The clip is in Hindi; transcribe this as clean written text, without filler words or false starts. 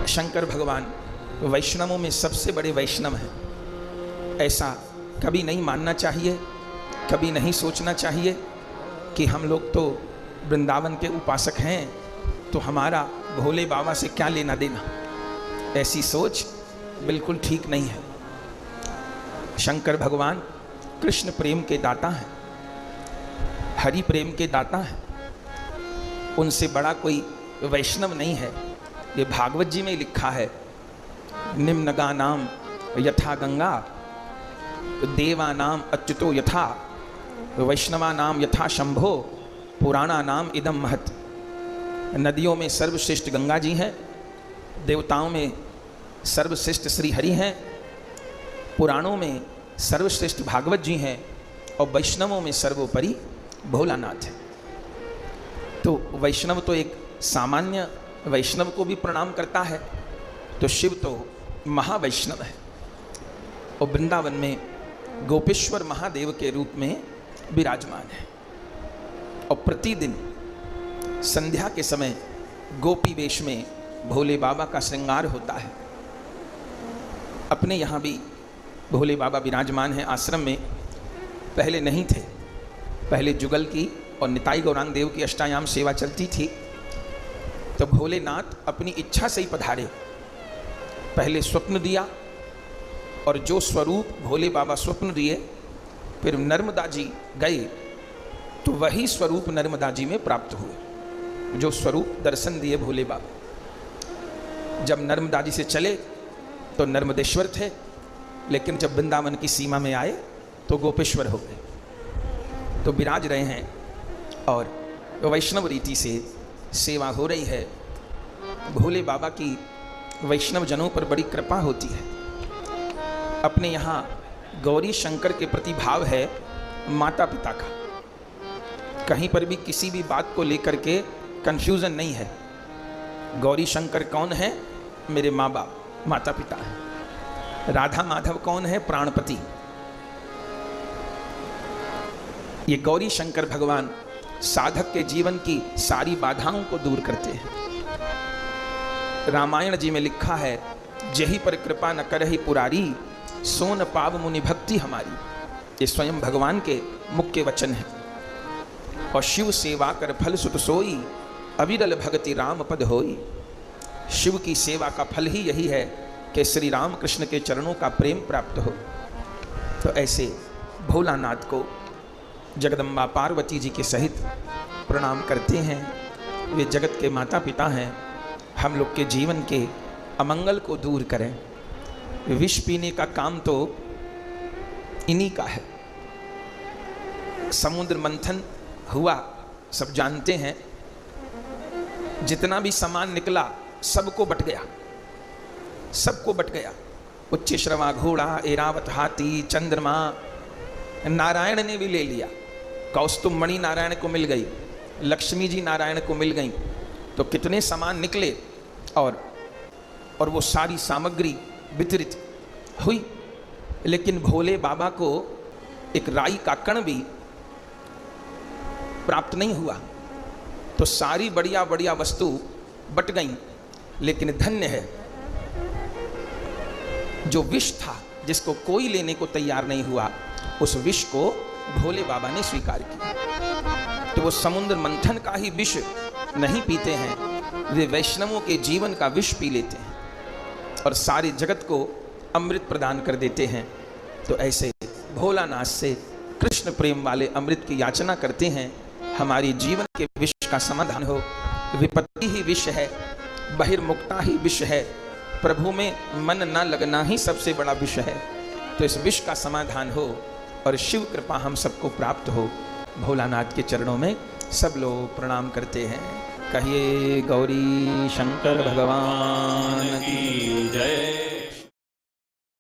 शंकर भगवान वैष्णवों में सबसे बड़े वैष्णव हैं, ऐसा कभी नहीं मानना चाहिए, कभी नहीं सोचना चाहिए कि हम लोग तो वृंदावन के उपासक हैं तो हमारा भोले बाबा से क्या लेना देना। ऐसी सोच बिल्कुल ठीक नहीं है। शंकर भगवान कृष्ण प्रेम के दाता हैं, हरि प्रेम के दाता हैं, उनसे बड़ा कोई वैष्णव नहीं है। ये भागवत जी में लिखा है, निम्नगा नाम यथा गंगा देवा नाम अच्युतो यथा वैष्णवा नाम यथा शंभो पुराणा नाम इदम महत्। नदियों में सर्वश्रेष्ठ गंगा जी हैं, देवताओं में सर्वश्रेष्ठ श्री हरि हैं, पुराणों में सर्वश्रेष्ठ भागवत जी हैं और वैष्णवों में सर्वोपरि भोलानाथ है। तो वैष्णव तो एक सामान्य वैष्णव को भी प्रणाम करता है, तो शिव तो महावैष्णव है और वृंदावन में गोपेश्वर महादेव के रूप में विराजमान है। और प्रतिदिन संध्या के समय गोपी वेश में भोले बाबा का श्रृंगार होता है। अपने यहाँ भी भोले बाबा विराजमान हैं आश्रम में। पहले नहीं थे, पहले जुगल की और निताई गौरांग देव की अष्टायाम सेवा चलती थी, तो भोलेनाथ अपनी इच्छा से ही पधारे। पहले स्वप्न दिया और जो स्वरूप भोले बाबा स्वप्न दिए, फिर नर्मदा जी गए तो वही स्वरूप नर्मदा जी में प्राप्त हुए, जो स्वरूप दर्शन दिए भोले बाबा। जब नर्मदा जी से चले तो नर्मदेश्वर थे, लेकिन जब वृंदावन की सीमा में आए तो गोपेश्वर हो गए। तो विराज रहे हैं और वैष्णव रीति से सेवा हो रही है। भोले बाबा की वैष्णव जनों पर बड़ी कृपा होती है। अपने यहाँ गौरी शंकर के प्रति भाव है माता पिता का। कहीं पर भी किसी भी बात को लेकर के कंफ्यूजन नहीं है। गौरी शंकर कौन है? मेरे माँ बाप, माता पिता हैं। राधा माधव कौन है? प्राणपति। ये गौरी शंकर भगवान साधक के जीवन की सारी बाधाओं को दूर करते हैं। रामायण जी में लिखा है, जही पर कृपा न करहि पुरारी सोन पाव मुनि भक्ति हमारी। ये स्वयं भगवान के मुख्य वचन है। और शिव सेवा कर फल सुत सोई अविरल भगति राम पद होई। शिव की सेवा का फल ही यही है कि श्री राम कृष्ण के चरणों का प्रेम प्राप्त हो। तो ऐसे भोलानाथ को जगदम्बा पार्वती जी के सहित प्रणाम करते हैं। वे जगत के माता पिता हैं, हम लोग के जीवन के अमंगल को दूर करें। विष पीने का काम तो इन्हीं का है। समुद्र मंथन हुआ, सब जानते हैं। जितना भी सामान निकला सबको बट गया, सबको बट गया। उच्च श्रवा घोड़ा, एरावत हाथी, चंद्रमा, नारायण ने भी ले लिया। कौस्तुभ मणि नारायण को मिल गई, लक्ष्मी जी नारायण को मिल गई। तो कितने सामान निकले और वो सारी सामग्री वितरित हुई, लेकिन भोले बाबा को एक राई का कण भी प्राप्त नहीं हुआ। तो सारी बढ़िया बढ़िया वस्तु बट गई, लेकिन धन्य है जो विष था, जिसको कोई लेने को तैयार नहीं हुआ, उस विष को भोले बाबा ने स्वीकार किया। तो वो समुद्र मंथन का ही विष नहीं पीते हैं, वे वैष्णवों के जीवन का विष पी लेते हैं और सारे जगत को अमृत प्रदान कर देते हैं। तो ऐसे भोलानाथ से कृष्ण प्रेम वाले अमृत की याचना करते हैं, हमारी जीवन के विष का समाधान हो। विपत्ति ही विष है, बहिर्मुक्ता ही विष है, प्रभु में मन न लगना ही सबसे बड़ा विष है। तो इस विष का समाधान हो और शिव कृपा हम सबको प्राप्त हो। भोलानाथ के चरणों में सब लोग प्रणाम करते हैं। कहिए गौरी शंकर भगवान की जय।